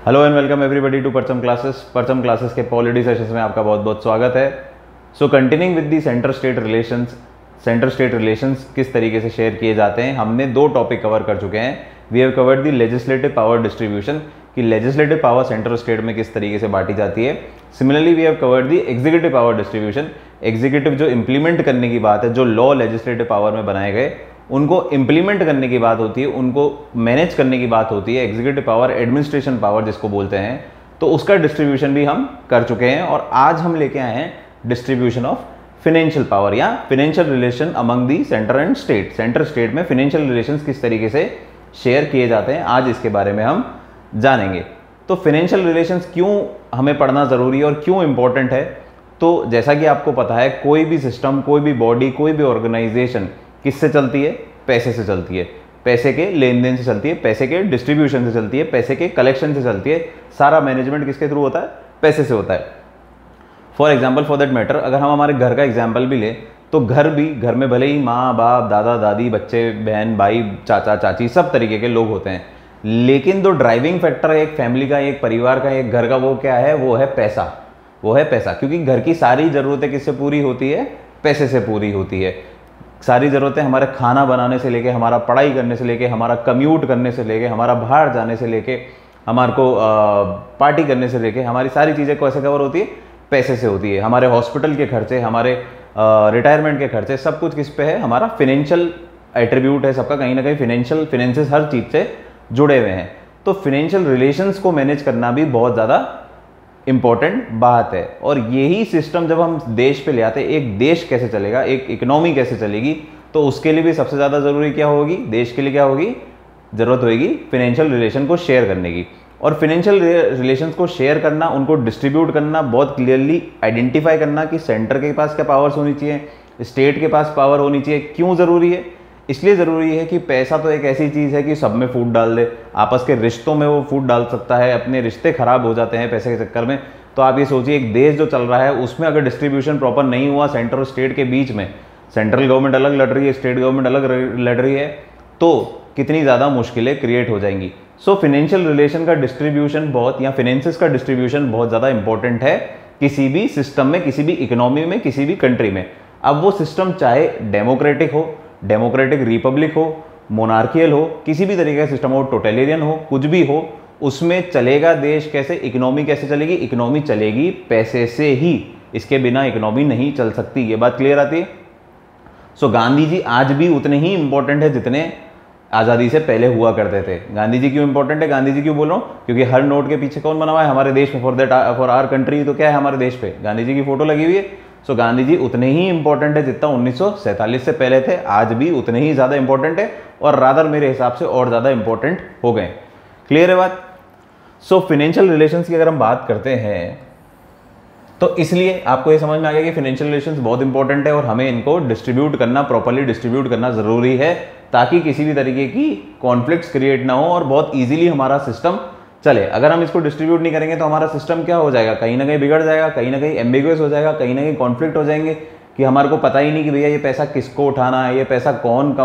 Hello and welcome everybody to Parcham classes के polity sessions में आपका बहुत बहुत स्वागत है। So continuing with the centre state relations किस तरीके से शेयर किए जाते हैं, हमने दो टॉपिक कवर कर चुके हैं। We have covered the legislative power distribution कि लेजिस्लेटिव पावर सेंटर स्टेट में किस तरीके से बांटी जाती है। Similarly we have covered the executive power distribution, executive जो इंप्लीमेंट करने की बात है, जो लॉ लेजिस्लेटिव पावर में बनाए गए उनको इंप्लीमेंट करने की बात होती है, उनको मैनेज करने की बात होती है। एग्जीक्यूटिव पावर, एडमिनिस्ट्रेशन पावर जिसको बोलते हैं, तो उसका डिस्ट्रीब्यूशन भी हम कर चुके हैं। और आज हम लेके आए हैं डिस्ट्रीब्यूशन ऑफ फाइनेंशियल पावर या financial relation among the centre and state. Centre state में फाइनेंशियल रिलेशंस किस तरीके से शेयर किए जाते हैं, आज इसके बारे में हम जानेंगे। तो फाइनेंशियल रिलेशंस क्यों हमें पढ़ना ज़रूरी है और क्यों इंपॉर्टेंट है, तो जैसा कि आपको पता है कोई भी सिस्टम, कोई भी बॉडी, कोई भी ऑर्गेनाइजेशन किससे चलती है? पैसे से चलती है, पैसे के लेन देन से चलती है, पैसे के डिस्ट्रीब्यूशन से चलती है, पैसे के कलेक्शन से चलती है। सारा मैनेजमेंट किसके थ्रू होता है? पैसे से होता है। For example, for that matter, अगर हम हमारे घर का एग्जाम्पल भी लें तो घर में भले ही माँ बाप, दादा दादी, बच्चे, बहन भाई, चाचा चाची, सब तरीके के लोग होते हैं, लेकिन जो ड्राइविंग फैक्टर है एक फैमिली का, एक परिवार का, एक घर का, वो क्या है? वो है पैसा। वो है पैसा, क्योंकि घर की सारी ज़रूरतें किससे पूरी होती है? पैसे से पूरी होती है। सारी ज़रूरतें हमारे खाना बनाने से लेके, हमारा पढ़ाई करने से लेके, हमारा कम्यूट करने से लेके, हमारा बाहर जाने से लेके, हमारे को पार्टी करने से लेके, हमारी सारी चीज़ें कैसे कवर होती है? पैसे से होती है। हमारे हॉस्पिटल के खर्चे, हमारे रिटायरमेंट के खर्चे, सब कुछ किस पे है? हमारा फिनेंशियल एट्रीब्यूट है सबका, कहीं ना कहीं फिनेंसेस हर चीज़ से जुड़े हुए हैं। तो फिनेंशियल रिलेशंस को मैनेज करना भी बहुत ज़्यादा इंपॉर्टेंट बात है। और यही सिस्टम जब हम देश पे ले आते हैं, एक देश कैसे चलेगा, एक इकोनॉमी कैसे चलेगी, तो उसके लिए भी सबसे ज़्यादा ज़रूरी क्या होगी? देश के लिए क्या होगी? ज़रूरत होगी फाइनेंशियल रिलेशन को शेयर करने की। और फाइनेंशियल रिलेशंस को शेयर करना, उनको डिस्ट्रीब्यूट करना, बहुत क्लियरली आइडेंटिफाई करना कि सेंटर के पास क्या पावर्स होनी चाहिए, स्टेट के पास पावर होनी चाहिए। क्यों ज़रूरी है? इसलिए ज़रूरी है कि पैसा तो एक ऐसी चीज़ है कि सब में फूट डाल दे, आपस के रिश्तों में वो फूट डाल सकता है, अपने रिश्ते खराब हो जाते हैं पैसे के चक्कर में। तो आप ये सोचिए, एक देश जो चल रहा है उसमें अगर डिस्ट्रीब्यूशन प्रॉपर नहीं हुआ सेंटर और स्टेट के बीच में, सेंट्रल गवर्नमेंट अलग लड़ रही है, स्टेट गवर्नमेंट अलग लड़ रही है, तो कितनी ज़्यादा मुश्किलें क्रिएट हो जाएंगी। सो फाइनेंशियल रिलेशन का डिस्ट्रीब्यूशन बहुत, या फाइनेंसेस का डिस्ट्रीब्यूशन बहुत ज़्यादा इंपॉर्टेंट है किसी भी सिस्टम में, किसी भी इकोनॉमी में, किसी भी कंट्री में। अब वो सिस्टम चाहे डेमोक्रेटिक हो, डेमोक्रेटिक रिपब्लिक हो, मोनार्कियल हो, किसी भी तरीके का सिस्टम हो, टोटलियन हो, कुछ भी हो, उसमें चलेगा देश कैसे? इकोनॉमी कैसे चलेगी? इकोनॉमी चलेगी पैसे से ही, इसके बिना इकोनॉमी नहीं चल सकती। ये बात क्लियर आती है? सो गांधी जी आज भी उतने ही इंपॉर्टेंट है जितने आज़ादी से पहले हुआ करते थे। गांधी जी क्यों इंपॉर्टेंट है? गांधी जी क्यों बोल रहा हूँ? क्योंकि हर नोट के पीछे कौन बना हुआ है? हमारे देश में, फॉर आवर कंट्री। तो क्या है हमारे देश पे? गांधी जी की फोटो लगी हुई है। सो गांधी जी उतने ही इंपॉर्टेंट है जितना 1947 से पहले थे, आज भी उतने ही ज़्यादा इंपॉर्टेंट है, और रादर मेरे हिसाब से और ज़्यादा इंपॉर्टेंट हो गए। क्लियर है बात? सो फाइनेंशियल रिलेशंस की अगर हम बात करते हैं तो इसलिए आपको ये समझ में आ गया कि फाइनेंशियल रिलेशंस बहुत इंपॉर्टेंट है और हमें इनको डिस्ट्रीब्यूट करना, प्रॉपर्ली डिस्ट्रीब्यूट करना ज़रूरी है, ताकि किसी भी तरीके की कॉन्फ्लिक्ट्स क्रिएट ना हो और बहुत ईजिली हमारा सिस्टम चले। अगर हम इसको डिस्ट्रीब्यूट नहीं करेंगे तो हमारा सिस्टम क्या हो जाएगा? कहीं ना कहीं बिगड़ जाएगा, कहीं ना कहीं एम्बिगुअस हो जाएगा, कहीं ना कहीं कॉन्फ्लिक्ट हो जाएंगे कि हमारे को पता ही नहीं कि भैया ये पैसा किसको उठाना है, ये पैसा कौन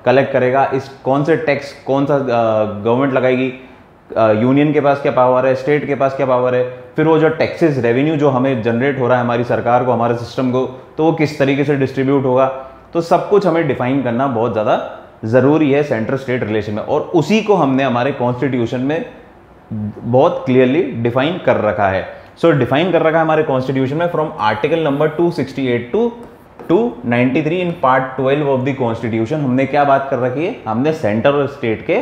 कलेक्ट करेगा, इस कौन से टैक्स कौन सा गवर्नमेंट लगाएगी, यूनियन के पास क्या पावर है, स्टेट के पास क्या पावर है, फिर वो जो टैक्सेस, रेवेन्यू जो हमें जनरेट हो रहा है हमारी सरकार को, हमारे सिस्टम को, तो वो किस तरीके से डिस्ट्रीब्यूट होगा। तो सब कुछ हमें डिफाइन करना बहुत ज़्यादा ज़रूरी है सेंटर स्टेट रिलेशन में, और उसी को हमने हमारे कॉन्स्टिट्यूशन में बहुत क्लियरली डिफाइन कर रखा है। सो डिफाइन कर रखा है हमारे कॉन्स्टिट्यूशन में from article number 268 to 293 in part 12 of the constitution. हमने क्या बात कर रखी है? हमने सेंटर और स्टेट के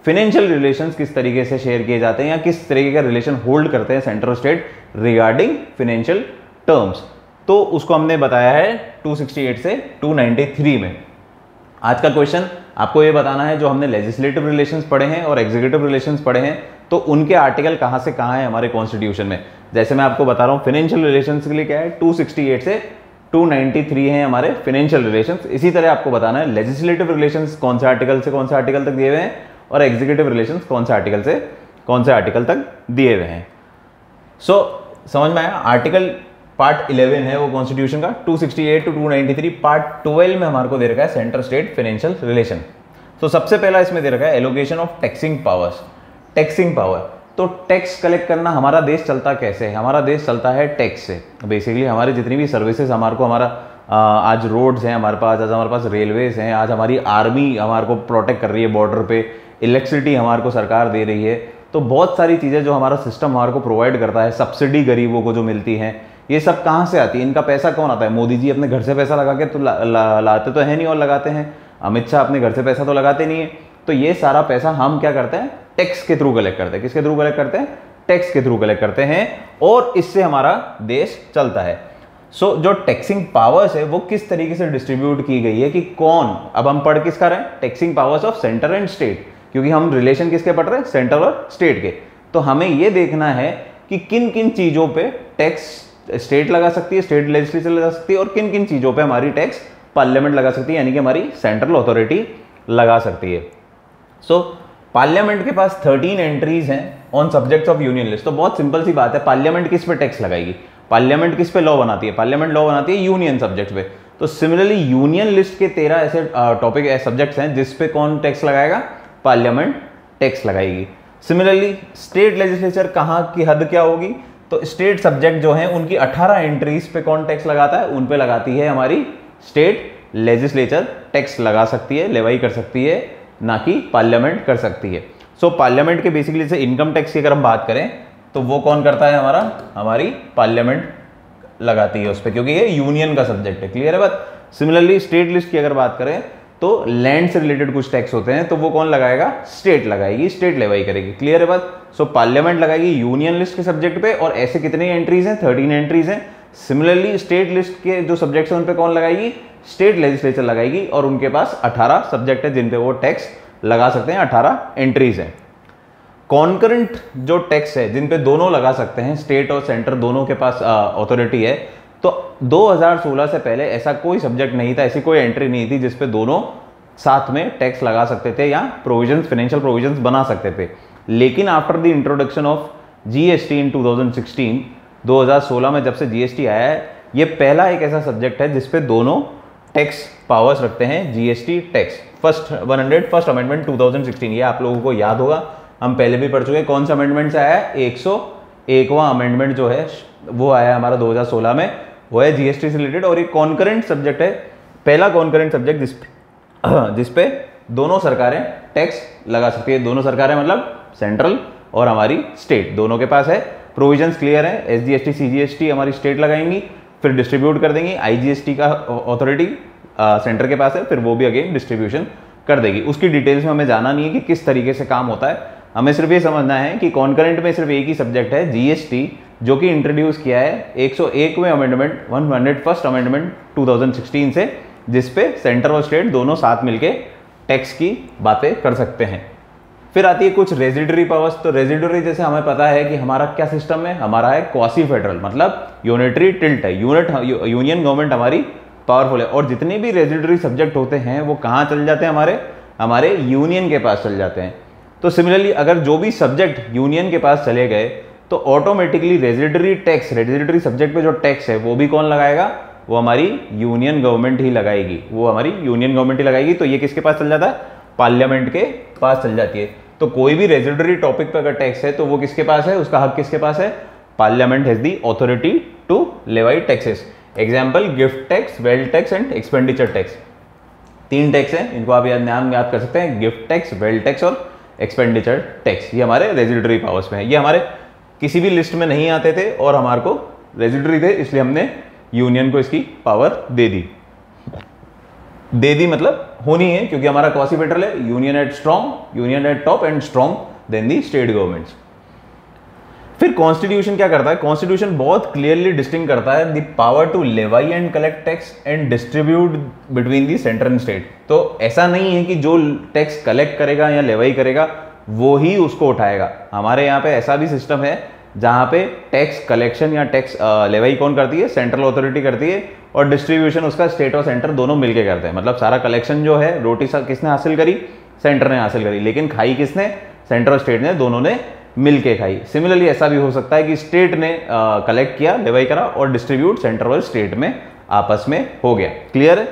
फाइनेंशियल रिलेशंस किस तरीके से शेयर किए जाते हैं, या किस तरीके का रिलेशन होल्ड करते हैं सेंटर और स्टेट रिगार्डिंग फाइनेंशियल टर्म्स, तो उसको हमने बताया है 268 से 293 में। आज का क्वेश्चन आपको ये बताना है, जो हमने लेजिस्लेटिव रिलेशंस पढ़े हैं और एग्जीक्यूटिव रिलेशंस पढ़े हैं, तो उनके आर्टिकल कहाँ से कहाँ है हमारे कॉन्स्टिट्यूशन में। जैसे मैं आपको बता रहा हूँ, फाइनेंशियल रिलेशंस के लिए क्या है? 268 से 293 हैं हमारे फाइनेंशियल रिलेशंस। इसी तरह आपको बताना है लेजिस्लेटिव रिलेशंस कौन से आर्टिकल से कौन से आर्टिकल तक दिए हुए हैं, और एग्जीक्यूटिव रिलेशंस कौन से आर्टिकल से कौन से आर्टिकल तक दिए हुए हैं। सो समझ में आया? आर्टिकल पार्ट 11 है वो कॉन्स्टिट्यूशन का, 268 टू 293। पार्ट 12 में हमारे को दे रखा है सेंटर स्टेट फाइनेंशियल रिलेशन। तो सबसे पहला इसमें दे रखा है allocation of taxing powers. Taxing power, तो टैक्स कलेक्ट करना, हमारा देश चलता कैसे है? हमारा देश चलता है टैक्स से। बेसिकली हमारी जितनी भी सर्विसेज हमारे को, हमारा आज रोड्स हैं हमारे पास, आज हमारे पास रेलवेज हैं, आज हमारी आर्मी हमारे को प्रोटेक्ट कर रही है बॉर्डर पे, इलेक्ट्रिसिटी हमारे को सरकार दे रही है। तो बहुत सारी चीज़ें जो हमारा सिस्टम हमारे को प्रोवाइड करता है, सब्सिडी गरीबों को जो मिलती हैं, ये सब कहाँ से आती है? इनका पैसा कौन आता है? मोदी जी अपने घर से पैसा लगा के तो लाते तो है नहीं और लगाते हैं। अमित शाह अपने घर से पैसा तो लगाते नहीं है। तो ये सारा पैसा हम क्या करते हैं? टैक्स के थ्रू कलेक्ट करते हैं। किसके थ्रू कलेक्ट करते हैं? टैक्स के थ्रू कलेक्ट करते हैं, और इससे हमारा देश चलता है। सो जो टैक्सिंग पावर्स है वो किस तरीके से डिस्ट्रीब्यूट की गई है कि कौन, अब हम पढ़ किसका रहे हैं? Taxing powers of centre and state, क्योंकि हम रिलेशन किसके पढ़ रहे हैं? सेंटर और स्टेट के। तो हमें ये देखना है कि किन किन चीजों पे टैक्स स्टेट लगा सकती है, स्टेट लेजिस्लेचर लगा सकती है, और किन किन चीजों पे हमारी टैक्स पार्लियामेंट लगा सकती है, यानी कि हमारी सेंट्रल अथॉरिटी लगा सकती है। सो पार्लियामेंट के पास 13 एंट्रीज हैं on subjects of union list. तो बहुत सिंपल सी बात है, पार्लियामेंट किस पे टैक्स लगाएगी? पार्लियामेंट किस पे लॉ बनाती है? पार्लियामेंट लॉ बनाती है यूनियन सब्जेक्ट पे। तो सिमिलरली यूनियन लिस्ट के 13 ऐसे टॉपिक सब्जेक्ट्स हैं जिस पे कौन टैक्स लगाएगा? पार्लियामेंट टैक्स लगाएगी। सिमिलरली स्टेट लेजिस्लेचर कहाँ की हद क्या होगी? तो स्टेट सब्जेक्ट जो हैं उनकी 18 एंट्रीज पे कौन टैक्स लगाता है? उन पे लगाती है हमारी स्टेट लेजिस्लेचर टैक्स लगा सकती है, लेवाई कर सकती है, ना कि पार्लियामेंट कर सकती है। सो पार्लियामेंट के बेसिकली से इनकम टैक्स की अगर हम बात करें तो वो कौन करता है? हमारी पार्लियामेंट लगाती है उस पर, क्योंकि ये यूनियन का सब्जेक्ट है। क्लियर है बात? सिमिलरली स्टेट लिस्ट की अगर बात करें तो लैंड से रिलेटेड कुछ टैक्स होते हैं, तो वो कौन लगाएगा? स्टेट लगाएगी, स्टेट लेवाई करेगी। क्लियर है बात? सो पार्लियामेंट लगाएगी यूनियन लिस्ट के सब्जेक्ट पे, और ऐसे कितनी एंट्रीज हैं? 13 एंट्रीज हैं। सिमिलरली स्टेट लिस्ट के जो सब्जेक्ट्स हैं उन पे कौन लगाएगी? स्टेट लेजिस्लेचर लगाएगी, और उनके पास 18 सब्जेक्ट है जिन पे वो टैक्स लगा सकते हैं, 18 एंट्रीज हैं। कॉन्करेंट जो टैक्स है जिन पे दोनों लगा सकते हैं, स्टेट और सेंटर दोनों के पास अथॉरिटी है, तो 2016 से पहले ऐसा कोई सब्जेक्ट नहीं था, ऐसी कोई एंट्री नहीं थी जिसपे दोनों साथ में टैक्स लगा सकते थे या प्रोविजंस, फाइनेंशियल प्रोविजंस बना सकते थे। लेकिन after the introduction of GST in 2016, 2016 में जब से जीएसटी आया है, ये पहला एक ऐसा सब्जेक्ट है जिसपे दोनों टैक्स पावर्स रखते हैं, जीएसटी टैक्स। फर्स्ट अमेंडमेंट 2016, ये आप लोगों को याद होगा, हम पहले भी पढ़ चुके हैं। कौन सा अमेंडमेंट से आया है? 101वां अमेंडमेंट जो है वो आया हमारा 2016 में, वो है जीएसटी से रिलेटेड, और एक कॉन्करेंट सब्जेक्ट है, पहला कॉन्करेंट सब्जेक्ट जिसपे दोनों सरकारें टैक्स लगा सकती है। दोनों सरकारें मतलब सेंट्रल और हमारी स्टेट, दोनों के पास है। प्रोविजंस क्लियर है, एसजीएसटी सीजीएसटी हमारी स्टेट लगाएंगी, फिर डिस्ट्रीब्यूट कर देंगी। आईजीएसटी का अथॉरिटी सेंटर के पास है, फिर वो भी अगेन डिस्ट्रीब्यूशन कर देगी। उसकी डिटेल्स में हमें जाना नहीं है कि किस तरीके से काम होता है, हमें सिर्फ ये समझना है कि कॉन्करेंट में सिर्फ एक ही सब्जेक्ट है, जीएसटी, जो कि इंट्रोड्यूस किया है 101वें अमेंडमेंट 101st अमेंडमेंट 2016 से, जिसपे सेंटर और स्टेट दोनों साथ मिलके टैक्स की बातें कर सकते हैं। फिर आती है कुछ रेजिडरी पावर्स। तो रेजिडरी जैसे हमें पता है कि हमारा क्या सिस्टम है, हमारा है क्वासी फेडरल, मतलब यूनिटरी टिल्ट है, यूनियन गवर्नमेंट हमारी पावरफुल है, और जितने भी रेजिडरी सब्जेक्ट होते हैं वो कहाँ चल जाते हैं? हमारे यूनियन के पास चल जाते हैं। तो सिमिलरली अगर जो भी सब्जेक्ट यूनियन के पास चले गए तो automatically residuary tax, residuary subject पे जो टैक्स है वो भी कौन लगाएगा? वो हमारी यूनियन गवर्नमेंट ही लगाएगी, वो हमारी यूनियन गवर्नमेंट ही लगाएगी। तो ये किसके पास चल जाता है? पार्लियामेंट के पास चल जाती है। तो कोई भी रेजिडरी टॉपिक पे अगर टैक्स है तो वो किसके पास है? उसका हक किसके पास है? Parliament has the authority to levy taxes. Example, gift tax, wealth tax and expenditure tax. 3 tax हैं, इनको आप नाम याद कर सकते हैं, गिफ्ट टैक्स, वेल्थ टैक्स और एक्सपेंडिचर टैक्स। ये हमारे रेजिडरी पावर्स में है। ये हमारे किसी भी लिस्ट में नहीं आते थे और हमारे को रेजिडरी थे, इसलिए हमने यूनियन को इसकी पावर दे दी मतलब होनी है, क्योंकि हमारा क्वासी फेडरल है, union at strong, union at top and strong than the state governments. फिर कॉन्स्टिट्यूशन क्या करता है? कॉन्स्टिट्यूशन बहुत क्लियरली डिस्टिंग करता है the power to levy and collect tax and distribute between the centre and state. तो ऐसा नहीं है कि जो टैक्स कलेक्ट करेगा या लेवाई करेगा वो ही उसको उठाएगा। हमारे यहाँ पे ऐसा भी सिस्टम है जहाँ पे टैक्स कलेक्शन या टैक्स लेवाई कौन करती है? सेंट्रल अथॉरिटी करती है, और डिस्ट्रीब्यूशन उसका स्टेट और सेंटर दोनों मिलके करते हैं। मतलब सारा कलेक्शन जो है, रोटी किसने हासिल करी? सेंटर ने हासिल करी, लेकिन खाई किसने? सेंटर और स्टेट ने, दोनों ने मिलके खाई। सिमिलरली ऐसा भी हो सकता है कि स्टेट ने कलेक्ट किया, लेवाई करा, और डिस्ट्रीब्यूट सेंटर और स्टेट में आपस में हो गया। क्लियर है?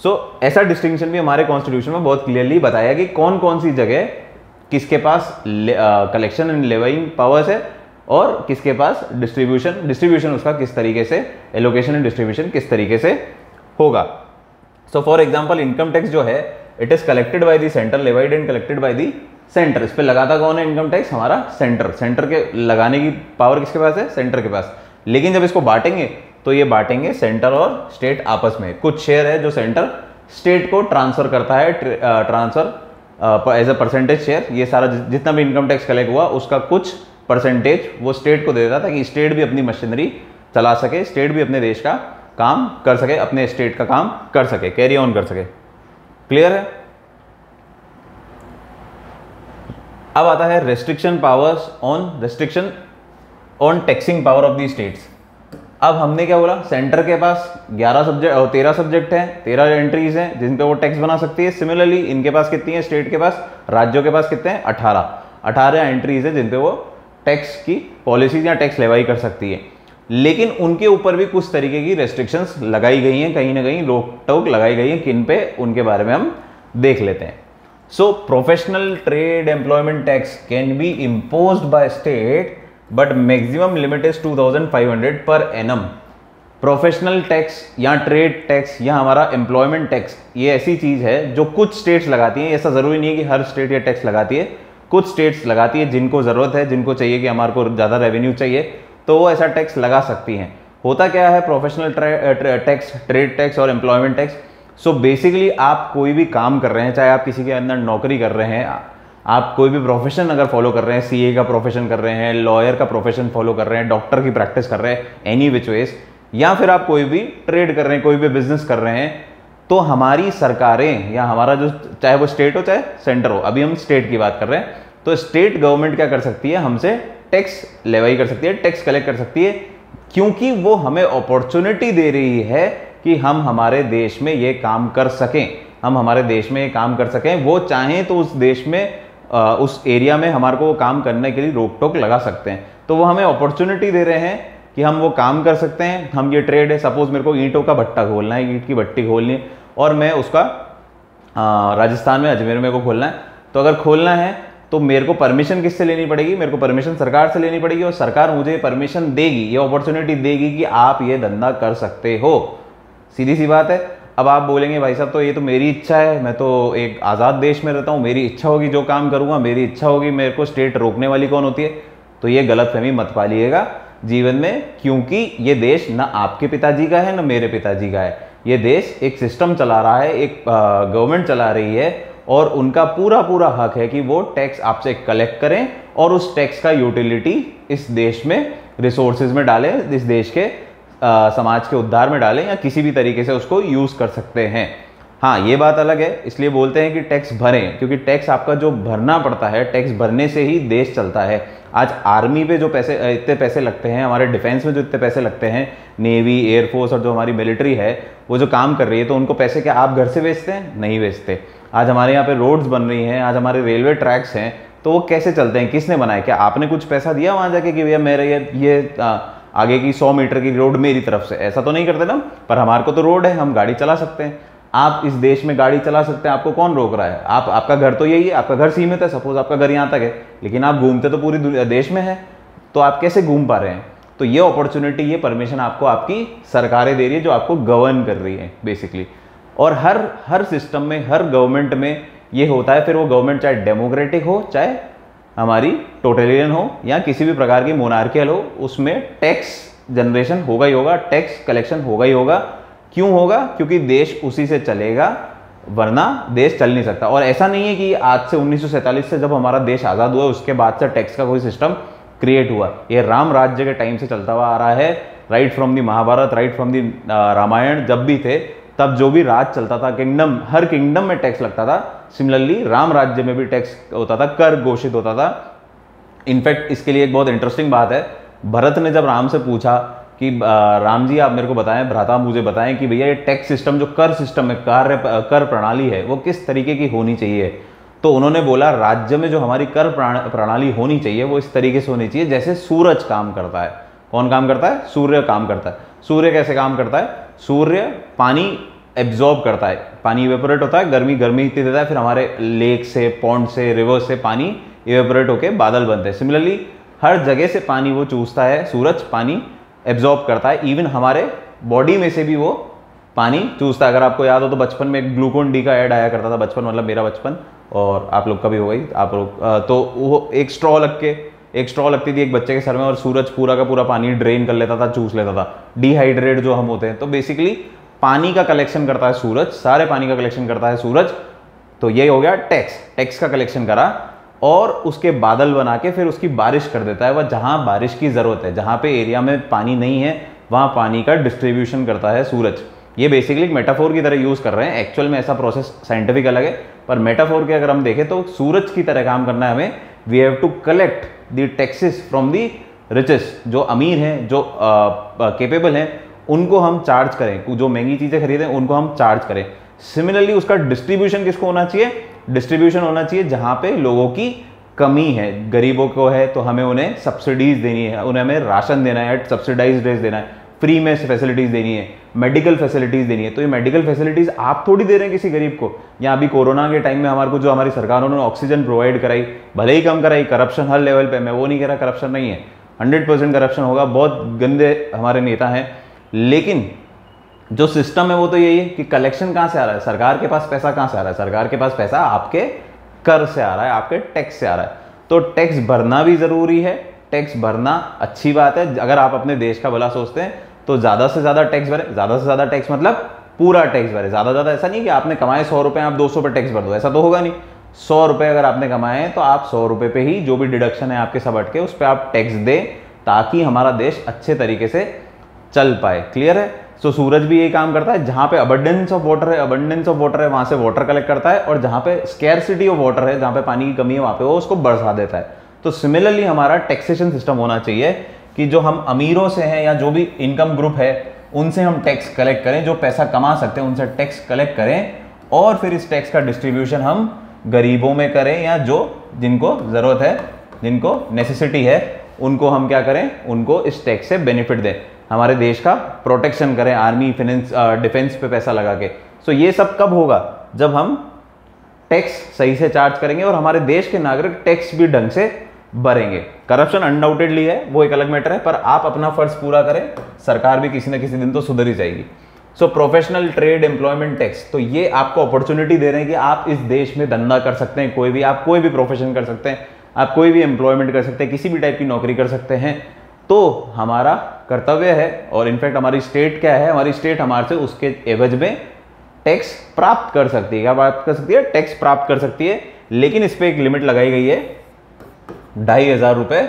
सो ऐसा डिस्टिंक्शन भी हमारे कॉन्स्टिट्यूशन में बहुत क्लियरली बताया कि कौन कौन सी जगह किसके पास कलेक्शन एंड लेवाइंग पावर्स है और किसके पास डिस्ट्रीब्यूशन उसका किस तरीके से, एलोकेशन एंड डिस्ट्रीब्यूशन किस तरीके से होगा। So for example income tax जो है it is collected by the centre, levied and collected by the centre. इस पे लगाता कौन है इनकम टैक्स? हमारा सेंटर। सेंटर के लगाने की पावर किसके पास है? सेंटर के पास। लेकिन जब इसको बांटेंगे तो ये बांटेंगे सेंटर और स्टेट आपस में। कुछ शेयर है जो सेंटर स्टेट को ट्रांसफर करता है, transfer as a percentage share. ये सारा जितना भी इनकम टैक्स कलेक्ट हुआ उसका कुछ परसेंटेज वो स्टेट को दे देता था कि स्टेट भी अपनी मशीनरी चला सके, स्टेट भी अपने देश का काम कर सके, अपने स्टेट का काम कर सके, कैरी ऑन कर सके। क्लियर है? अब आता है restriction on taxing power of the states. अब हमने क्या बोला? सेंटर के पास 13 सब्जेक्ट हैं, 13 एंट्रीज हैं जिन पे वो टैक्स बना सकती है। सिमिलरली इनके पास कितनी है? स्टेट के पास, राज्यों के पास कितने हैं? 18 एंट्रीज है जिन पे वो टैक्स की पॉलिसीज या टैक्स लेवाई कर सकती है। लेकिन उनके ऊपर भी कुछ तरीके की रेस्ट्रिक्शंस लगाई गई हैं, कहीं ना कहीं रोक टोक लगाई गई है। किन पे? उनके बारे में हम देख लेते हैं। सो professional trade employment tax can be imposed by state but maximum limit is 2500 per annum. Professional tax या ट्रेड टैक्स या हमारा एम्प्लॉयमेंट टैक्स ये ऐसी चीज है जो कुछ स्टेट्स लगाती हैं। ऐसा जरूरी नहीं है कि हर स्टेट ये टैक्स लगाती है, कुछ स्टेट्स लगाती है जिनको जरूरत है, जिनको चाहिए कि हमारे को ज्यादा रेवेन्यू चाहिए तो वो ऐसा टैक्स लगा सकती हैं। होता क्या है प्रोफेशनल टैक्स, ट्रेड टैक्स और एम्प्लॉयमेंट टैक्स? सो बेसिकली आप कोई भी काम कर रहे हैं, चाहे आप किसी के अंदर नौकरी कर रहे हैं, आप कोई भी प्रोफेशन अगर फॉलो कर रहे हैं, सीए का प्रोफेशन कर रहे हैं, लॉयर का प्रोफेशन फॉलो कर रहे हैं, डॉक्टर की प्रैक्टिस कर रहे हैं, एनी विच वेज, या फिर आप कोई भी ट्रेड कर रहे हैं, कोई भी बिजनेस कर रहे हैं, तो हमारी सरकारें या हमारा जो, चाहे वो स्टेट हो चाहे सेंटर हो, अभी हम स्टेट की बात कर रहे हैं, तो स्टेट गवर्नमेंट क्या कर सकती है? हमसे टैक्स लेवाई कर सकती है, टैक्स कलेक्ट कर सकती है, क्योंकि वो हमें अपॉर्चुनिटी दे रही है कि हम हमारे देश में ये काम कर सकें, हम हमारे देश में ये काम कर सकें। वो चाहें तो उस देश में, उस एरिया में हमारे को वो काम करने के लिए रोक टोक लगा सकते हैं। तो वो हमें अपॉर्चुनिटी दे रहे हैं कि हम वो काम कर सकते हैं। हम ये ट्रेड है, सपोज मेरे को ईंटों का भट्टा खोलना है, ईंट की भट्टी खोलनी है और मैं उसका राजस्थान में अजमेर में को खोलना है, तो अगर खोलना है तो मेरे को परमिशन किससे लेनी पड़ेगी? मेरे को परमिशन सरकार से लेनी पड़ेगी और सरकार मुझे परमिशन देगी, ये अपॉर्चुनिटी देगी कि आप ये धंधा कर सकते हो। सीधी सी बात है। अब आप बोलेंगे भाई साहब तो ये तो मेरी इच्छा है, मैं तो एक आज़ाद देश में रहता हूँ, मेरी इच्छा होगी जो काम करूँगा, मेरी इच्छा होगी, मेरे को स्टेट रोकने वाली कौन होती है? तो ये गलतफहमी मत पालिएगा जीवन में, क्योंकि ये देश ना आपके पिताजी का है ना मेरे पिताजी का है। ये देश एक सिस्टम चला रहा है, एक गवर्नमेंट चला रही है और उनका पूरा पूरा हक है कि वो टैक्स आपसे कलेक्ट करें और उस टैक्स का यूटिलिटी इस देश में रिसोर्सेज में डालें, इस देश के समाज के उद्धार में डालें या किसी भी तरीके से उसको यूज कर सकते हैं। हाँ, ये बात अलग है, इसलिए बोलते हैं कि टैक्स भरें, क्योंकि टैक्स आपका जो भरना पड़ता है, टैक्स भरने से ही देश चलता है। आज आर्मी पे जो पैसे, इतने पैसे लगते हैं, हमारे डिफेंस में जो इतने पैसे लगते हैं, नेवी, एयरफोर्स और जो हमारी मिलिट्री है वो जो काम कर रही है, तो उनको पैसे क्या आप घर से बेचते हैं? नहीं बेचते। आज हमारे यहाँ पे रोड्स बन रही हैं, आज हमारे रेलवे ट्रैक्स हैं, तो वो कैसे चलते हैं? किसने बनाए? क्या आपने कुछ पैसा दिया वहाँ जाके कि भैया मेरे ये आगे की 100 मीटर की रोड मेरी तरफ से? ऐसा तो नहीं करते ना। पर हमारे को तो रोड है, हम गाड़ी चला सकते हैं। आप इस देश में गाड़ी चला सकते हैं, आपको कौन रोक रहा है? आपका घर तो यही है, आपका घर सीमित है, सपोज आपका घर यहाँ तक है, लेकिन आप घूमते तो पूरी देश में है, तो आप कैसे घूम पा रहे हैं? तो ये अपॉर्चुनिटी, ये परमिशन आपको आपकी सरकारें दे रही है, जो आपको गवर्न कर रही है बेसिकली। और हर सिस्टम में, हर गवर्नमेंट में ये होता है। फिर वो गवर्नमेंट चाहे डेमोक्रेटिक हो, चाहे हमारी टोटलियन हो या किसी भी प्रकार की मोनार्कियल हो, उसमें टैक्स जनरेशन होगा ही होगा, टैक्स कलेक्शन होगा ही होगा। क्यों होगा? क्योंकि देश उसी से चलेगा, वरना देश चल नहीं सकता। और ऐसा नहीं है कि आज से 1947 से जब हमारा देश आज़ाद हुआ उसके बाद से टैक्स का कोई सिस्टम क्रिएट हुआ। ये राम राज्य के टाइम से चलता हुआ आ रहा है, right from the Mahabharat, right from the Ramayan. जब भी थे तब जो भी राज चलता था, किंगडम, हर किंगडम में टैक्स लगता था। सिमिलरली राम राज्य में भी टैक्स होता था, कर घोषित होता था। इनफैक्ट इसके लिए एक बहुत इंटरेस्टिंग बात है, भरत ने जब राम से पूछा कि राम जी आप मेरे को बताएं, भ्राता मुझे बताएं कि भैया ये टैक्स सिस्टम, जो कर सिस्टम है, कर प्रणाली है, वो किस तरीके की होनी चाहिए? तो उन्होंने बोला राज्य में जो हमारी कर प्रणाली होनी चाहिए वो इस तरीके से होनी चाहिए जैसे सूरज काम करता है। कौन काम करता है? सूर्य काम करता है। सूर्य कैसे काम करता है? सूर्य पानी एब्जॉर्ब करता है, पानी इवेपोरेट होता है, गर्मी गर्मी इतनी देता है, फिर हमारे लेक से, पॉन्ड से, रिवर से पानी इवेपोरेट होकर बादल बनते हैं। सिमिलरली हर जगह से पानी वो चूसता है, सूरज पानी एब्जॉर्ब करता है, इवन हमारे बॉडी में से भी वो पानी चूसता है। अगर आपको याद हो तो बचपन में एक ग्लूकोन डी का ऐड आया करता था, बचपन मतलब मेरा बचपन और आप लोग का भी हो गई, आप लोग तो वो एक स्ट्रॉ लगती थी एक बच्चे के सर में और सूरज पूरा का पूरा पानी ड्रेन कर लेता था, चूस लेता था, डिहाइड्रेट जो हम होते हैं। तो बेसिकली पानी का कलेक्शन करता है सूरज, सारे पानी का कलेक्शन करता है सूरज। तो ये हो गया टैक्स का कलेक्शन करा और उसके बादल बना के फिर उसकी बारिश कर देता है। वह जहां बारिश की जरूरत है, जहां पे एरिया में पानी नहीं है, वहां पानी का डिस्ट्रीब्यूशन करता है सूरज। ये बेसिकली एक मेटाफोर की तरह यूज कर रहे हैं, एक्चुअल में ऐसा प्रोसेस साइंटिफिक अलग है, पर मेटाफोर के अगर हम देखें तो सूरज की तरह काम करना है हमें। We have to collect the taxes from the richest, जो अमीर हैं, जो केपेबल हैं, उनको हम चार्ज करें, जो महंगी चीजें खरीदें उनको हम चार्ज करें। सिमिलरली उसका डिस्ट्रीब्यूशन किसको होना चाहिए? डिस्ट्रीब्यूशन होना चाहिए जहां पे लोगों की कमी है, गरीबों को है तो हमें उन्हें सब्सिडीज देनी है, उन्हें हमें राशन देना है, सब्सिडाइज रेट देना है, फ्री में फैसिलिटीज देनी है, मेडिकल फैसिलिटीज देनी है। तो ये मेडिकल फैसिलिटीज आप थोड़ी दे रहे हैं किसी गरीब को। या अभी कोरोना के टाइम में हमारे को जो हमारी सरकारों ने ऑक्सीजन प्रोवाइड कराई, भले ही कम कराई, करप्शन हर लेवल पे, मैं वो नहीं कह रहा करप्शन नहीं है, 100% करप्शन होगा, बहुत गंदे हमारे नेता हैं, लेकिन जो सिस्टम है वो तो यही है कि कलेक्शन कहां से आ रहा है, सरकार के पास पैसा कहां से आ रहा है? सरकार के पास पैसा आपके कर से आ रहा है, आपके टैक्स से आ रहा है। तो टैक्स भरना भी जरूरी है, टैक्स भरना अच्छी बात है। अगर आप अपने देश का भला सोचते हैं तो ज्यादा से ज्यादा टैक्स भरे, ज्यादा से ज्यादा टैक्स मतलब पूरा टैक्स भरे। ज्यादा ऐसा नहीं कि आपने कमाए 100 रुपए आप 200 पे टैक्स भर दो, ऐसा तो होगा नहीं। 100 रुपए अगर आपने कमाए हैं तो आप 100 रुपए पे ही जो भी डिडक्शन है आपके सब हटके उस पर आप टैक्स दें, ताकि हमारा देश अच्छे तरीके से चल पाए। क्लियर है? तो सूरज भी यही काम करता है, जहां पे अबंडेंस ऑफ वाटर है वहां से वाटर कलेक्ट करता है, और जहां पे स्कैरसिटी ऑफ वाटर है, जहां पे पानी की कमी है, वहां पे वो उसको बरसा देता है। तो सिमिलरली हमारा टैक्सेशन सिस्टम होना चाहिए कि जो हम अमीरों से हैं या जो भी इनकम ग्रुप है उनसे हम टैक्स कलेक्ट करें, जो पैसा कमा सकते हैं उनसे टैक्स कलेक्ट करें, और फिर इस टैक्स का डिस्ट्रीब्यूशन हम गरीबों में करें, या जो जिनको जरूरत है, जिनको नेसेसिटी है, उनको हम क्या करें, उनको इस टैक्स से बेनिफिट दें, हमारे देश का प्रोटेक्शन करें, आर्मी डिफेंस पे पैसा लगा के। सो ये सब कब होगा? जब हम टैक्स सही से चार्ज करेंगे और हमारे देश के नागरिक टैक्स भी ढंग से भरेंगे। करप्शन अनडाउटेडली है, वो एक अलग मैटर है, पर आप अपना फर्ज पूरा करें, सरकार भी किसी न किसी दिन तो सुधर ही जाएगी। सो प्रोफेशनल ट्रेड एम्प्लॉयमेंट टैक्स, तो ये आपको अपॉर्चुनिटी दे रहे हैं कि आप इस देश में धंधा कर सकते हैं, कोई भी, आप कोई भी प्रोफेशन कर सकते हैं, आप कोई भी एम्प्लॉयमेंट कर सकते हैं, किसी भी टाइप की नौकरी कर सकते हैं। तो हमारा कर्तव्य है, और इनफैक्ट हमारी स्टेट क्या है, हमारी स्टेट हमारे से उसके एवज में टैक्स प्राप्त कर सकती है। क्या प्राप्त कर सकती है? टैक्स प्राप्त कर सकती है, लेकिन इस पर एक लिमिट लगाई गई है 2,500 रुपए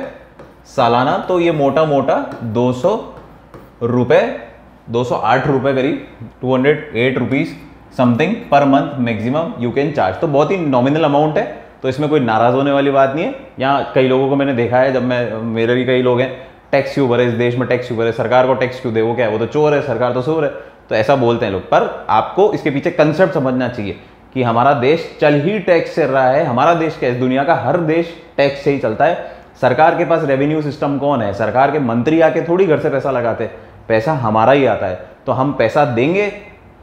सालाना। तो ये मोटा मोटा 200 रुपए, 208 रुपए करीब, 208 rupees something per month maximum you can charge. तो बहुत ही नॉमिनल अमाउंट है, तो इसमें कोई नाराज होने वाली बात नहीं है। यहाँ कई लोगों को मैंने देखा है, जब मेरे भी कई लोग हैं, टैक्स क्यों भरे, इस देश में टैक्स क्यों भरे, सरकार को टैक्स क्यों दे, वो क्या है, वो तो चोर है, सरकार तो चोर है, तो ऐसा बोलते हैं लोग। पर आपको इसके पीछे कंसेप्ट समझना चाहिए कि हमारा देश चल ही टैक्स से रहा है। हमारा देश क्या है, दुनिया का हर देश टैक्स से ही चलता है। सरकार के पास रेवेन्यू सिस्टम कौन है? सरकार के मंत्री आके थोड़ी घर से पैसा लगाते, पैसा हमारा ही आता है। तो हम पैसा देंगे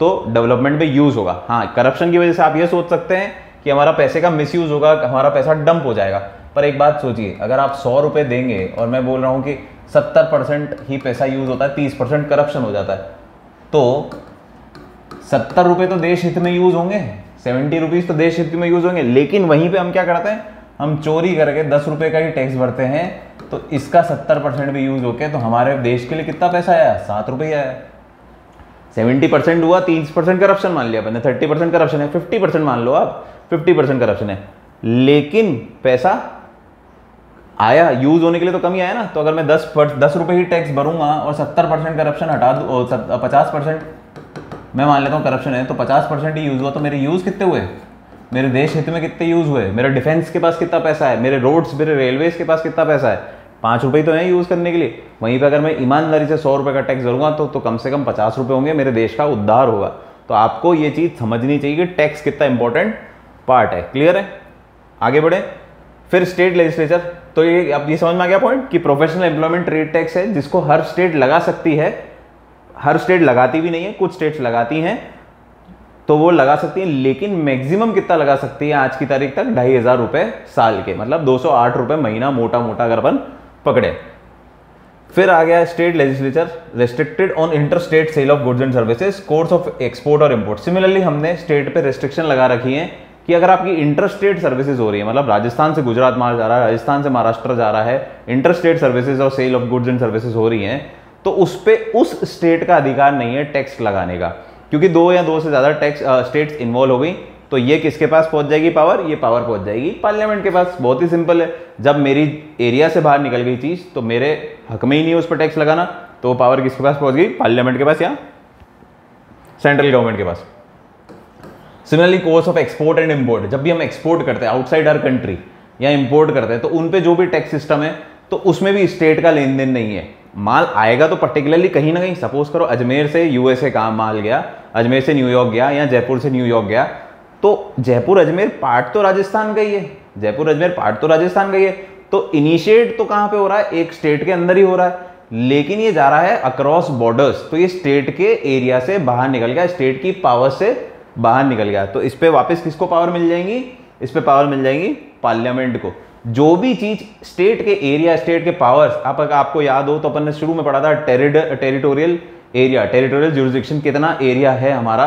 तो डेवलपमेंट में यूज होगा। हाँ, करप्शन की वजह से आप ये सोच सकते हैं कि हमारा पैसे का मिसयूज होगा, हमारा पैसा डंप हो जाएगा। पर एक बात सोचिए, अगर आप 100 रुपए देंगे और मैं बोल रहा हूं कि 70% ही पैसा यूज होता है, 30% करप्शन हो जाता है, तो 70 रुपए तो देश हित में यूज होंगे, 70 रुपीज तो देश हित में यूज होंगे। लेकिन वहीं पे हम क्या करते हैं, हम चोरी करके 10 रुपए का ही टैक्स भरते हैं, तो इसका 70% भी यूज होके तो हमारे देश के लिए कितना पैसा आया? 7 रुपये आया। 70% हुआ, 30% करप्शन मान लिया मैंने, 30% करप्शन है, 50% मान लो आप, 50% करप्शन है, लेकिन पैसा आया, यूज होने के लिए तो कम ही आया ना। तो अगर मैं 10 रुपए ही टैक्स भरूंगा और 70% करप्शन हटा दूं, 50% मैं मान लेता हूँ करप्शन है, तो 50% ही यूज हुआ, तो मेरे यूज कितने हुए? मेरे देश हित में कितने यूज हुए? मेरे डिफेंस के पास कितना पैसा है? मेरे रोड्स, मेरे रेलवेज के पास कितना पैसा है? 5 रुपए तो है यूज करने के लिए। वहीं पे अगर मैं ईमानदारी से 100 रुपए का टैक्स भरूंगा तो कम से कम 50 रुपए होंगे, मेरे देश का उद्धार होगा। तो आपको ये चीज समझनी चाहिए कि टैक्स कितना इंपॉर्टेंट पार्ट है। क्लियर है? आगे बढ़े। फिर स्टेट लेजिस्लेचर, तो ये अब ये समझ में आ गया पॉइंट कि प्रोफेशनल एम्प्लॉयमेंट ट्रेड टैक्स है, जिसको हर स्टेट लगा सकती है, हर स्टेट लगाती भी नहीं है, कुछ स्टेट्स लगाती हैं, तो वो लगा सकती है, लेकिन मैक्सिमम कितना लगा सकती है आज की तारीख तक? 2,500 रुपए साल के, मतलब 208 रुपए महीना, मोटा मोटा अगर अपन पकड़े। फिर आ गया state legislature, restricted on inter state sale of goods and services, course of export और इंपोर्ट। सिमिलरली हमने स्टेट पे रेस्ट्रिक्शन लगा रखी है कि अगर आपकी इंटर स्टेट सर्विसेज हो रही है, मतलब राजस्थान से गुजरात माल जा रहा है, राजस्थान से महाराष्ट्र जा रहा है, इंटर स्टेट सर्विसेज और sale of goods and services हो रही हैं, तो उस पे उस स्टेट का अधिकार नहीं है टैक्स लगाने का, क्योंकि 2 या 2 से ज्यादा टैक्स स्टेट्स इन्वॉल्व हो गई। तो ये किसके पास पहुंच जाएगी पावर? ये पावर पहुंच जाएगी पार्लियामेंट के पास। बहुत ही सिंपल है, जब मेरी एरिया से बाहर निकल गई चीज तो मेरे हक में ही नहीं उस पर टैक्स लगाना, तो पावर किसके पास पहुंच गई? पार्लियामेंट के पास या सेंट्रल गवर्नमेंट के पास। Similarly course of export and import, जब भी हम एक्सपोर्ट करते हैं आउटसाइड आवर कंट्री या इंपोर्ट करते हैं, तो उन पे जो भी टैक्स सिस्टम है तो उसमें भी स्टेट का लेन देन नहीं है। माल आएगा तो पर्टिकुलरली कहीं ना कहीं, सपोज करो अजमेर से यूएसए का माल गया, अजमेर से न्यूयॉर्क गया या जयपुर से न्यूयॉर्क गया, तो जयपुर अजमेर पार्ट तो राजस्थान का ही है, जयपुर अजमेर पार्ट तो राजस्थान का ही है, तो इनिशिएट तो कहां पे हो रहा है? एक स्टेट के अंदर ही हो रहा है, लेकिन ये जा रहा है अक्रॉस बॉर्डर्स, तो ये स्टेट के एरिया से बाहर निकल गया, स्टेट की पावर से बाहर निकल गया। तो इस पे वापस किसको पावर मिल जाएंगी? इस पे पावर मिल जाएंगी पार्लियामेंट को। जो भी चीज स्टेट के एरिया, स्टेट के पावर्स, आपको याद हो तो अपन ने शुरू में पढ़ा था टेरिटोरियल एरिया, टेरिटोरियल ज्यूरिसडिक्शन, कितना एरिया है हमारा,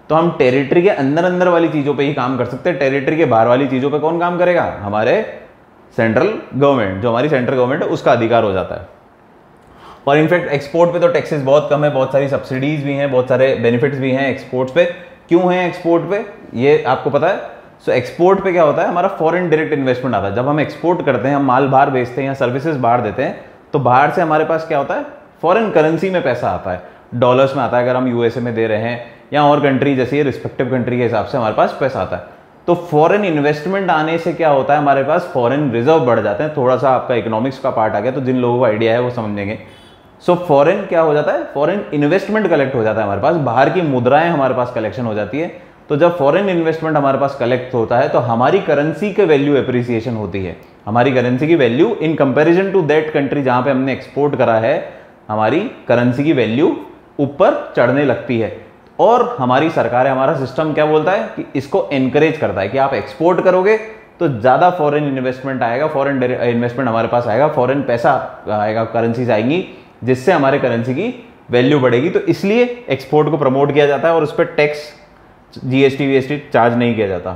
तो हम टेरिटरी के अंदर अंदर वाली चीजों पे ही काम कर सकते हैं। टेरिटरी के बाहर वाली चीजों पे कौन काम करेगा? हमारे सेंट्रल गवर्नमेंट, जो हमारी सेंट्रल गवर्नमेंट है उसका अधिकार हो जाता है। और इनफैक्ट एक्सपोर्ट पे तो टैक्सेस बहुत कम है, बहुत सारी सब्सिडीज भी हैं, बहुत सारे बेनिफिट्स भी हैं एक्सपोर्ट्स पे। क्यों है एक्सपोर्ट पे, ये आपको पता है? सो एक्सपोर्ट पे क्या होता है? हमारा फॉरेन डायरेक्ट इन्वेस्टमेंट आता है। जब हम एक्सपोर्ट करते हैं, हम माल बाहर बेचते हैं या सर्विसेज बाहर देते हैं, तो बाहर से हमारे पास क्या होता है? फॉरेन करेंसी में पैसा आता है, डॉलर्स में आता है, अगर हम यूएसए में दे रहे हैं या और कंट्री जैसे रिस्पेक्टिव कंट्री के हिसाब से हमारे पास पैसा आता है। तो फॉरेन इन्वेस्टमेंट आने से क्या होता है? हमारे पास फॉरेन रिजर्व बढ़ जाते हैं। थोड़ा सा आपका इकोनॉमिक्स का पार्ट आ गया, तो जिन लोगों को आइडिया है वो समझेंगे। सो फॉरेन क्या हो जाता है? फॉरेन इन्वेस्टमेंट कलेक्ट हो जाता है हमारे पास, बाहर की मुद्राएं हमारे पास कलेक्शन हो जाती है। तो जब फॉरेन इन्वेस्टमेंट हमारे पास कलेक्ट होता है तो हमारी करेंसी के वैल्यू एप्रिसिएशन होती है, हमारी करेंसी की value in comparison to that country जहां पे हमने एक्सपोर्ट करा है, हमारी करेंसी की वैल्यू ऊपर चढ़ने लगती है। और हमारी सरकार है, हमारा सिस्टम क्या बोलता है कि इसको एनकरेज करता है कि आप एक्सपोर्ट करोगे तो ज्यादा फॉरेन इन्वेस्टमेंट आएगा, फॉरेन इन्वेस्टमेंट हमारे पास आएगा, फॉरेन पैसा आएगा, करेंसीज आएंगी, जिससे हमारे करेंसी की वैल्यू बढ़ेगी। तो इसलिए एक्सपोर्ट को प्रमोट किया जाता है और उस पर टैक्स, जीएसटी वीएसटी चार्ज नहीं किया जाता।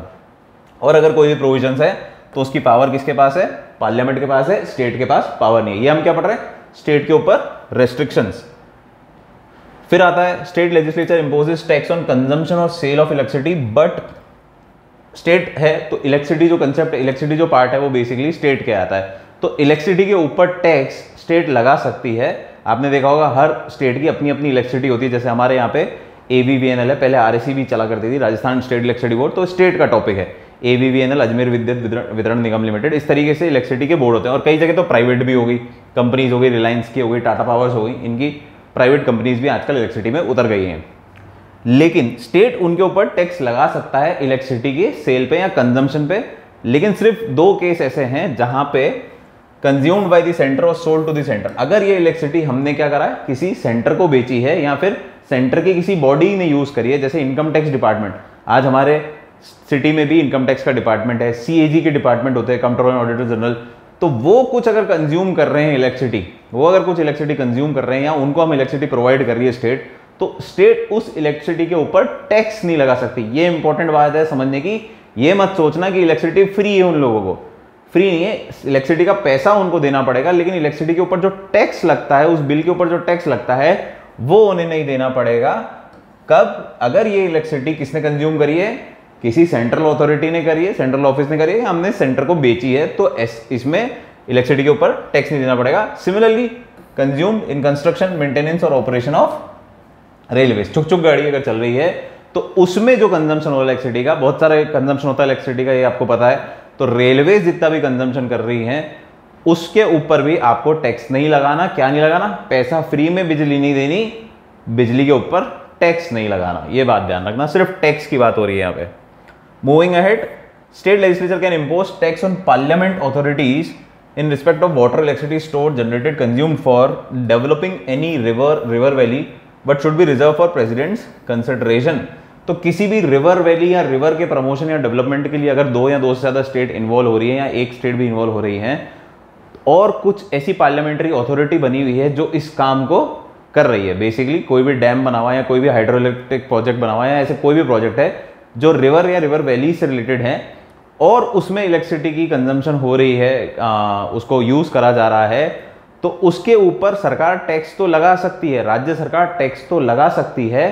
और अगर कोई भी प्रोविजंस है तो उसकी पावर किसके पास है? पार्लियामेंट के पास है, स्टेट के पास पावर नहीं है। ये हम क्या पढ़ रहे हैं? स्टेट के ऊपर रेस्ट्रिक्शंस। फिर आता है state legislature imposes tax on consumption और sale of electricity, but state है तो इलेक्ट्रिसिटी जो कंसेप्ट, इलेक्ट्रिसिटी जो पार्ट है वो बेसिकली स्टेट के आता है। तो इलेक्ट्रिसिटी के ऊपर टैक्स स्टेट लगा सकती है। आपने देखा होगा हर स्टेट की अपनी अपनी इलेक्ट्रिसिटी होती है, जैसे हमारे यहाँ पे AVVNL है, पहले RSC भी चला करती थी, राजस्थान स्टेट इलेक्ट्रिसिटी बोर्ड, तो स्टेट का टॉपिक है। AVVNL अजमेर विद्युत वितरण निगम लिमिटेड, इस तरीके से इलेक्ट्रिसिटी के बोर्ड होते हैं। और कई जगह तो प्राइवेट भी हो गई, कंपनीज हो गई, रिलायंस की हो गई, टाटा पावर्स हो गई, इनकी प्राइवेट कंपनीज भी आजकल इलेक्ट्रिसिटी में उतर गई हैं। लेकिन स्टेट उनके ऊपर टैक्स लगा सकता है इलेक्ट्रिसिटी के सेल पे या कंजम्पशन पे, लेकिन सिर्फ 2 केस ऐसे हैं जहां पे कंज्यूम्ड बाय द सेंटर और सोल्ड टू द सेंटर। अगर ये इलेक्ट्रिसिटी हमने क्या करा है? किसी सेंटर को बेची है या फिर सेंटर की किसी बॉडी ने यूज करी है, जैसे इनकम टैक्स डिपार्टमेंट, आज हमारे सिटी में भी इनकम टैक्स का डिपार्टमेंट है, CAG के डिपार्टमेंट होते हैं, कंट्रोलर एंड ऑडिटर जनरल, तो वो कुछ अगर कंज्यूम कर रहे हैं इलेक्ट्रिसिटी, वो अगर कुछ इलेक्ट्रिसिटी कंज्यूम कर रहे हैं या उनको हम इलेक्ट्रिसिटी प्रोवाइड कर रही है स्टेट, तो स्टेट उस इलेक्ट्रिसिटी के ऊपर टैक्स नहीं लगा सकती। ये इंपॉर्टेंट बात है समझने की। ये मत सोचना कि इलेक्ट्रिसिटी फ्री है, उन लोगों को फ्री नहीं है, इलेक्ट्रिसिटी का पैसा उनको देना पड़ेगा, लेकिन इलेक्ट्रिसिटी के ऊपर जो टैक्स लगता है, उस बिल के ऊपर जो टैक्स लगता है वो उन्हें नहीं देना पड़ेगा। कब? अगर ये इलेक्ट्रिसिटी किसने कंज्यूम करी है? किसी सेंट्रल अथॉरिटी ने करी है, सेंट्रल ऑफिस ने करी है, हमने सेंटर को बेची है, तो इसमें इलेक्ट्रिसिटी के ऊपर टैक्स नहीं देना पड़ेगा। Similarly consumed in construction, maintenance और ऑपरेशन ऑफ रेलवे, चुक चुक गाड़ी अगर चल रही है तो उसमें जो कंजम्पशन हो इलेक्ट्रिसिटी का, बहुत सारा कंजम्पशन होता है इलेक्ट्रिसिटी का, ये आपको पता है। तो रेलवे जितना भी कंजम्पशन कर रही है उसके ऊपर भी आपको टैक्स नहीं लगाना। क्या नहीं लगाना? पैसा फ्री में बिजली नहीं देनी, बिजली के ऊपर टैक्स नहीं लगाना। ये बात ध्यान रखना, सिर्फ टैक्स की बात हो रही है यहाँ पे। Moving ahead, state legislature can impose tax on parliament authorities in respect of water, electricity stored, generated, consumed for developing any river valley, but should be reserved for president's consideration। तो किसी भी रिवर वैली या river के promotion या development के लिए अगर 2 या 2 से ज़्यादा स्टेट इन्वॉल्व हो रही है या एक स्टेट भी इन्वॉल्व हो रही है और कुछ ऐसी पार्लियामेंट्री अथॉरिटी बनी हुई है जो इस काम को कर रही है, बेसिकली कोई भी डैम बना हुआ है या कोई भी हाइड्रो इलेक्ट्रिक प्रोजेक्ट बना हुआ है या ऐसे कोई भी प्रोजेक्ट है जो रिवर या रिवर वैली से रिलेटेड है और उसमें इलेक्ट्रिसिटी की कंजम्पशन हो रही है, उसको यूज करा जा रहा है, तो उसके ऊपर सरकार टैक्स तो लगा सकती है, राज्य सरकार टैक्स तो लगा सकती है,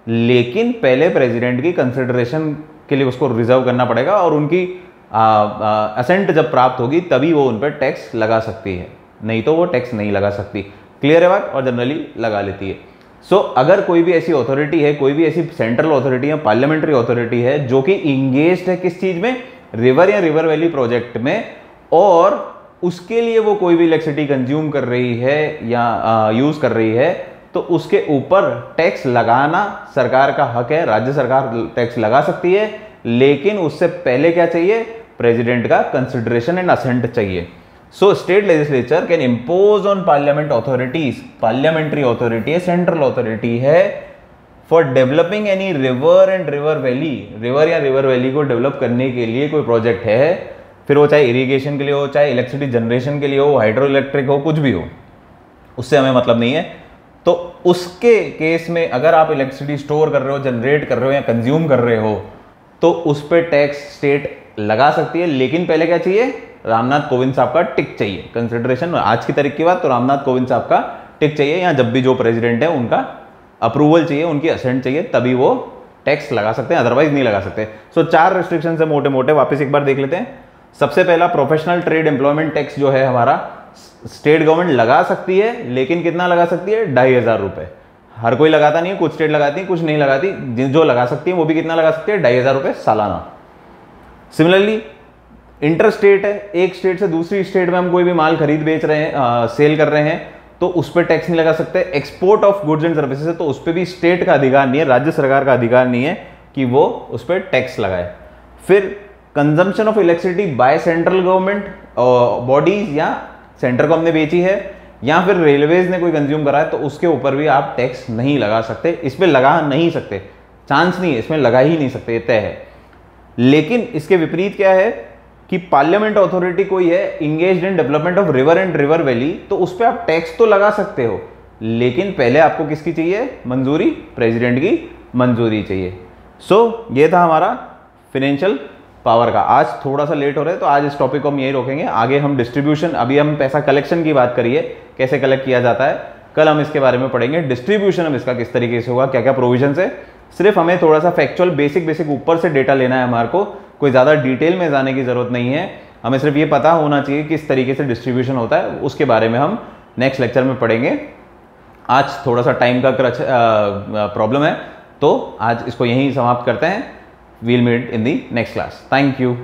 लेकिन पहले प्रेसिडेंट की कंसिडरेशन के लिए उसको रिजर्व करना पड़ेगा और उनकी असेंट जब प्राप्त होगी तभी वो उन पर टैक्स लगा सकती है, नहीं तो वो टैक्स नहीं लगा सकती। क्लियर है बात? और जनरली लगा लेती है। सो अगर कोई भी ऐसी अथॉरिटी है, कोई भी ऐसी सेंट्रल अथॉरिटी या पार्लियामेंट्री अथॉरिटी है जो कि इंगेज्ड है किस चीज में, रिवर या रिवर वैली प्रोजेक्ट में, और उसके लिए वो कोई भी इलेक्ट्रिसिटी कंज्यूम कर रही है या यूज कर रही है, तो उसके ऊपर टैक्स लगाना सरकार का हक है, राज्य सरकार टैक्स लगा सकती है, लेकिन उससे पहले क्या चाहिए, प्रेसिडेंट का कंसिडरेशन एंड असेंट चाहिए। So state legislature can impose on parliament authorities, parliamentary authority है, सेंट्रल अथॉरिटी है, for developing any river and river valley, river या रिवर वैली को डेवलप करने के लिए कोई प्रोजेक्ट है, फिर वो चाहे इरिगेशन के लिए हो, चाहे इलेक्ट्रिसिटी जनरेशन के लिए हो, हाइड्रो इलेक्ट्रिक हो, कुछ भी हो, उससे हमें मतलब नहीं है। तो उसके केस में अगर आप इलेक्ट्रिसिटी स्टोर कर रहे हो, जनरेट कर रहे हो या कंज्यूम कर रहे हो, तो उस पर टैक्स स्टेट लगा सकती है, लेकिन पहले क्या चाहिए, रामनाथ कोविंद साहब का टिक चाहिए, कंसिडरेशन। आज की तारीख की बात तो रामनाथ कोविंद साहब का टिक चाहिए, या जब भी जो प्रेसिडेंट है उनका अप्रूवल चाहिए, उनकी असेंट चाहिए, तभी वो टैक्स लगा सकते हैं, अदरवाइज नहीं लगा सकते। सो 4 रेस्ट्रिक्शन है मोटे मोटे, वापस एक बार देख लेते हैं। सबसे पहला, प्रोफेशनल ट्रेड एम्प्लॉयमेंट टैक्स जो है हमारा, स्टेट गवर्नमेंट लगा सकती है, लेकिन कितना लगा सकती है, 2500 रुपए। हर कोई लगाता नहीं है, कुछ स्टेट लगाती है, कुछ नहीं लगाती, जो लगा सकती है वो भी कितना लगा सकती है, 2500 रुपए सालाना। सिमिलरली इंटर स्टेट है, एक स्टेट से दूसरी स्टेट में हम कोई भी माल खरीद बेच रहे हैं, सेल कर रहे हैं, तो उस पर टैक्स नहीं लगा सकते। Export of goods and services है, तो उस पर भी स्टेट का अधिकार नहीं है, राज्य सरकार का अधिकार नहीं है कि वो उस पर टैक्स लगाए। फिर consumption of electricity by central government bodies, या सेंटर को हमने बेची है, या फिर रेलवेज ने कोई कंज्यूम करा है, तो उसके ऊपर भी आप टैक्स नहीं लगा सकते, इस पर लगा नहीं सकते, चांस नहीं है, इसमें लगा ही नहीं सकते, तय है। लेकिन इसके विपरीत क्या है कि पार्लियामेंट अथॉरिटी कोई है engaged in development of river and river valley, तो उस पर आप टैक्स तो लगा सकते हो, लेकिन पहले आपको किसकी चाहिए, मंजूरी, प्रेसिडेंट की मंजूरी चाहिए। सो ये था हमारा फाइनेंशियल पावर का। आज थोड़ा सा लेट हो रहा है, तो आज इस टॉपिक को हम यही रोकेंगे। आगे हम डिस्ट्रीब्यूशन, अभी हम पैसा कलेक्शन की बात करिए, कैसे कलेक्ट किया जाता है, कल हम इसके बारे में पढ़ेंगे। डिस्ट्रीब्यूशन अब इसका किस तरीके से होगा, क्या क्या प्रोविजन है, सिर्फ हमें थोड़ा सा फैक्चुअल बेसिक ऊपर से डेटा लेना है हमारे को, कोई ज़्यादा डिटेल में जाने की ज़रूरत नहीं है, हमें सिर्फ ये पता होना चाहिए किस तरीके से डिस्ट्रीब्यूशन होता है, उसके बारे में हम नेक्स्ट लेक्चर में पढ़ेंगे। आज थोड़ा सा टाइम का प्रॉब्लम है, तो आज इसको यहीं समाप्त करते हैं। We'll meet in the next class. Thank you.